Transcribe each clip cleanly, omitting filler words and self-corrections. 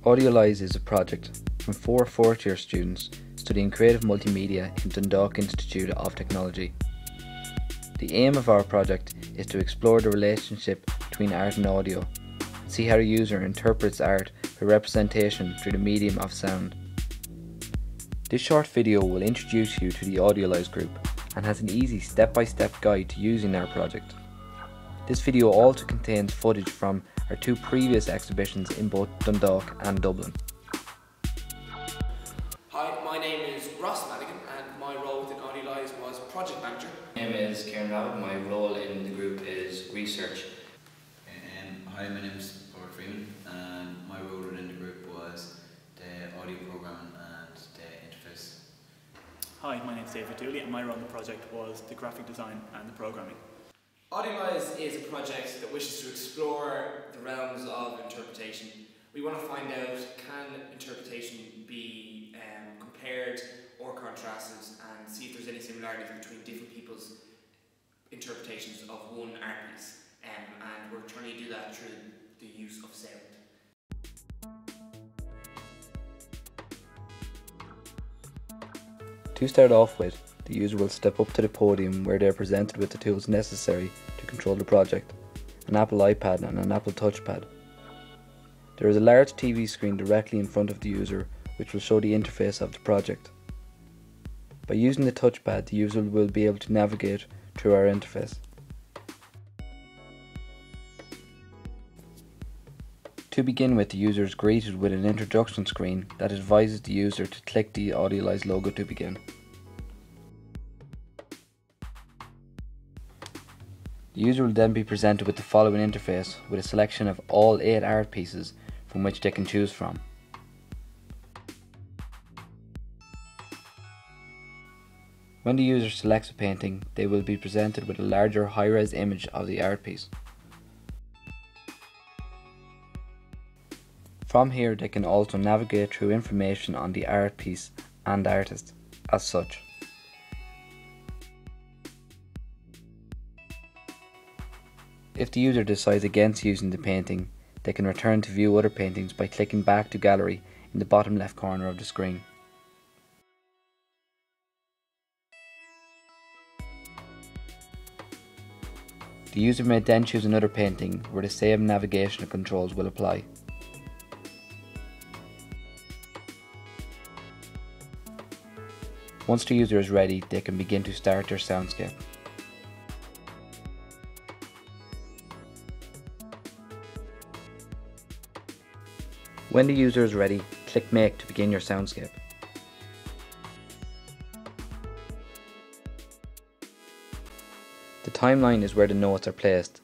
Audiolise is a project from 4 fourth-year students studying creative multimedia in Dundalk Institute of Technology. The aim of our project is to explore the relationship between art and audio, see how the user interprets art by representation through the medium of sound. This short video will introduce you to the Audiolise group and has an easy step-by-step guide to using our project. This video also contains footage from our 2 previous exhibitions in both Dundalk and Dublin. Hi, my name is Ross Madigan and my role within Audiolise was Project Manager. My name is Kieran Rabbit. My role in the group is research. Hi, my name is Paul Freeman and my role within the group was the audio programming and the interface. Hi, my name is David Dooley and my role in the project was the graphic design and the programming. Audiolise is a project that wishes to explore the realms of interpretation. We want to find out, can interpretation be compared or contrasted, and see if there's any similarities between different people's interpretations of one art piece. And we're trying to do that through the use of sound. To start off with, the user will step up to the podium where they are presented with the tools necessary to control the project, an Apple iPad and an Apple touchpad. There is a large TV screen directly in front of the user which will show the interface of the project. By using the touchpad, the user will be able to navigate through our interface. To begin with, the user is greeted with an introduction screen that advises the user to click the Audiolise logo to begin. The user will then be presented with the following interface with a selection of all 8 art pieces from which they can choose from. When the user selects a painting, they will be presented with a larger high-res image of the art piece. From here, they can also navigate through information on the art piece and artist as such. If the user decides against using the painting, they can return to view other paintings by clicking back to gallery in the bottom left corner of the screen. The user may then choose another painting where the same navigational controls will apply. Once the user is ready, they can begin to start their soundscape. When the user is ready, click Make to begin your soundscape. The timeline is where the notes are placed.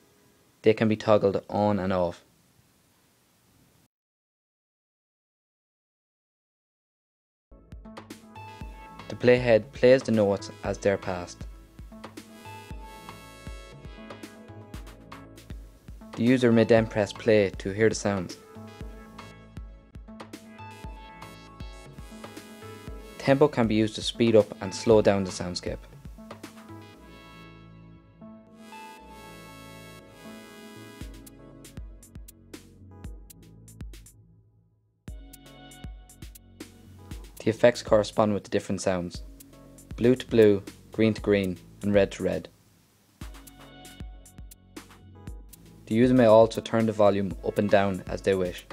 They can be toggled on and off. The playhead plays the notes as they're passed. The user may then press play to hear the sounds. Tempo can be used to speed up and slow down the soundscape. The effects correspond with the different sounds: blue to blue, green to green, and red to red. The user may also turn the volume up and down as they wish.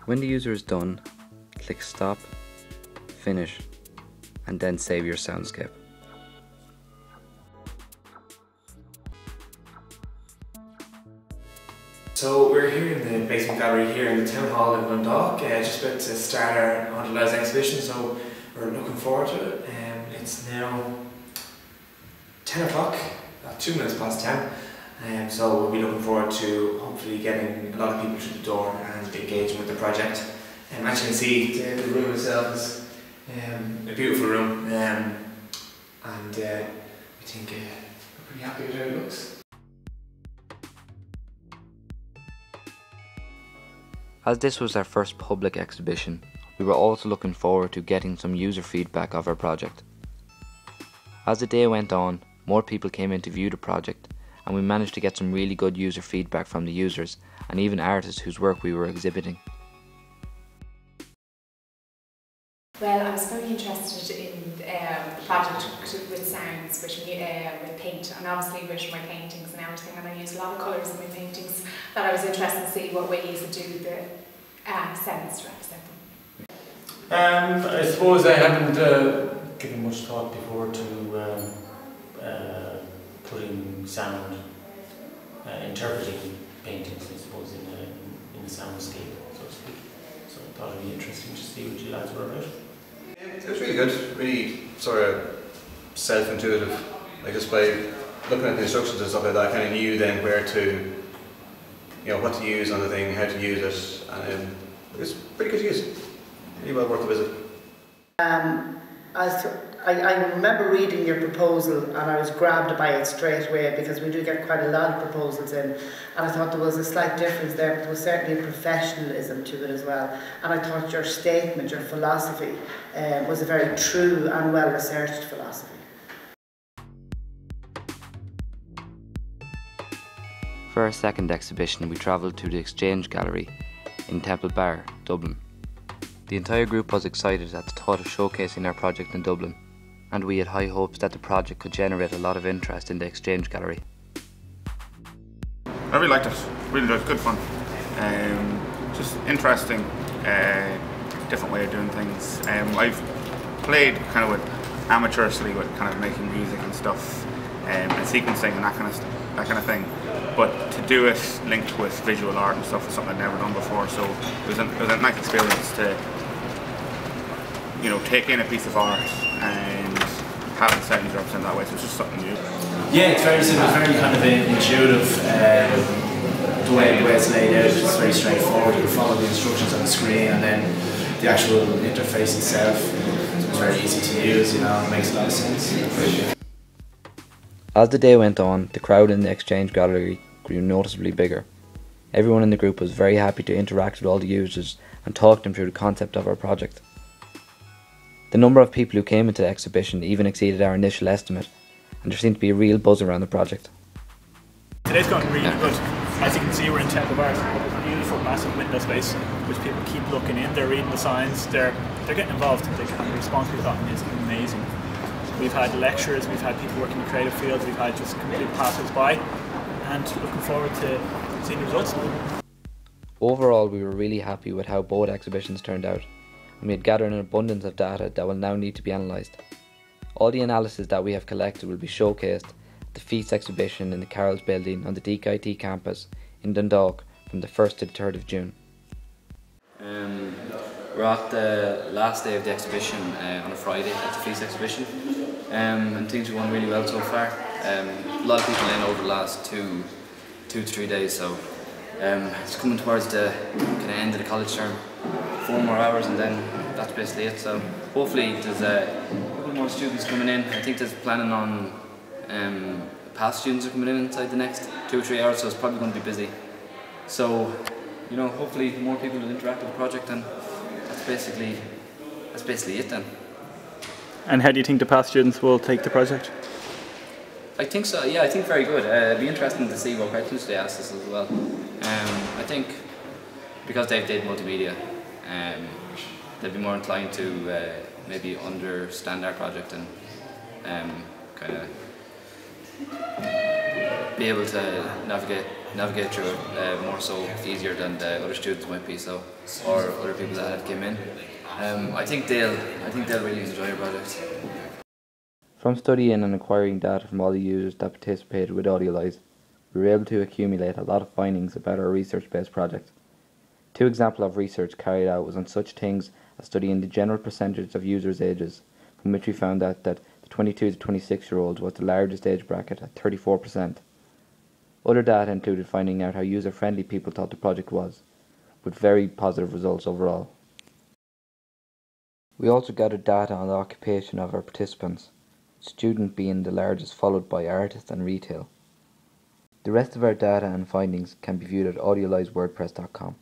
When the user is done, click Stop, Finish, and then save your soundscape. So we're here in the basement gallery here in the town hall in Dundalk, just about to start our Audiolise exhibition, so we're looking forward to it. It's now 10 o'clock, 2 minutes past 10. So we'll be looking forward to hopefully getting a lot of people through the door and engaging with the project. As you can see, the room itself is a beautiful room, and I think we're pretty happy with how it looks. As this was our first public exhibition, we were also looking forward to getting some user feedback of our project. As the day went on, more people came in to view the project, and we managed to get some really good user feedback from the users and even artists whose work we were exhibiting. Well, I was very interested in the project with sounds, with paint, and obviously with my paintings and everything, and I use a lot of colours in my paintings, that I was interested to see what ways to do the sounds to represent them. I suppose I haven't given much thought before to putting sound, interpreting paintings, I suppose, in a soundscape, so to speak. So I thought it would be interesting to see what you lads were about. It was really good, really sort of self-intuitive. Like just by looking at the instructions and stuff like that, I kind of knew then where to, what to use on the thing, how to use it, and it was pretty good to use. Really well worth the visit. I remember reading your proposal and I was grabbed by it straight away, because we do get quite a lot of proposals in, and I thought there was a slight difference there, but there was certainly a professionalism to it as well. And I thought your statement, your philosophy, was a very true and well researched philosophy. For our second exhibition, we travelled to the Exchange Gallery in Temple Bar, Dublin. The entire group was excited at the thought of showcasing our project in Dublin, and we had high hopes that the project could generate a lot of interest in the Exchange Gallery. I really liked it, really good, good fun. Just interesting, different way of doing things. I've played kind of with amateurishly with kind of making music and stuff, and sequencing and that kind of thing. But to do it linked with visual art and stuff is something I'd never done before, so it was a nice experience to take in a piece of art and have the sounds represent that way, so it's just something new. Yeah, it's very simple, very kind of intuitive. The way it's laid out is very straightforward. You follow the instructions on the screen, and then the actual interface itself is very easy to use, it makes a lot of sense. As the day went on, the crowd in the Exchange Gallery grew noticeably bigger. Everyone in the group was very happy to interact with all the users and talk them through the concept of our project. The number of people who came into the exhibition even exceeded our initial estimate, and there seemed to be a real buzz around the project. Today's going really good. As you can see, we're in Temple Bar, a beautiful massive window space which people keep looking in, they're reading the signs, they're getting involved, and the response we've gotten is amazing. We've had lecturers, we've had people working in creative fields, we've had just complete passers by, and looking forward to seeing the results. Overall, we were really happy with how both exhibitions turned out, and we had gathered an abundance of data that will now need to be analysed. All the analysis that we have collected will be showcased at the Feast exhibition in the Carroll's building on the DKIT campus in Dundalk from the 1st to the 3rd of June. We're at the last day of the exhibition on a Friday at the Feast exhibition, and things are going really well so far. A lot of people in over the last two to 3 days, so it's coming towards the kind of end of the college term. 4 more hours and then that's basically it. So hopefully there's a couple more students coming in. I think there's planning on past students are coming in inside the next 2 or 3 hours, so it's probably going to be busy. So hopefully more people will interact with the project, and that's basically it then. And how do you think the past students will take the project? I think so, yeah, I think very good. It'd be interesting to see what questions they ask us as well. I think because they've did multimedia, they'd be more inclined to maybe understand our project and kind of be able to navigate through it more so easier than the other students might be, so, or other people that have came in. I think they'll really enjoy our project. From studying and acquiring data from all the users that participated with Audiolise, we were able to accumulate a lot of findings about our research-based project. 2 examples of research carried out was on such things as studying the general percentage of users' ages, from which we found out that the 22 to 26-year-olds was the largest age bracket at 34%. Other data included finding out how user-friendly people thought the project was, with very positive results overall. We also gathered data on the occupation of our participants, student being the largest, followed by artist and retail. The rest of our data and findings can be viewed at AudioliseWordPress.com.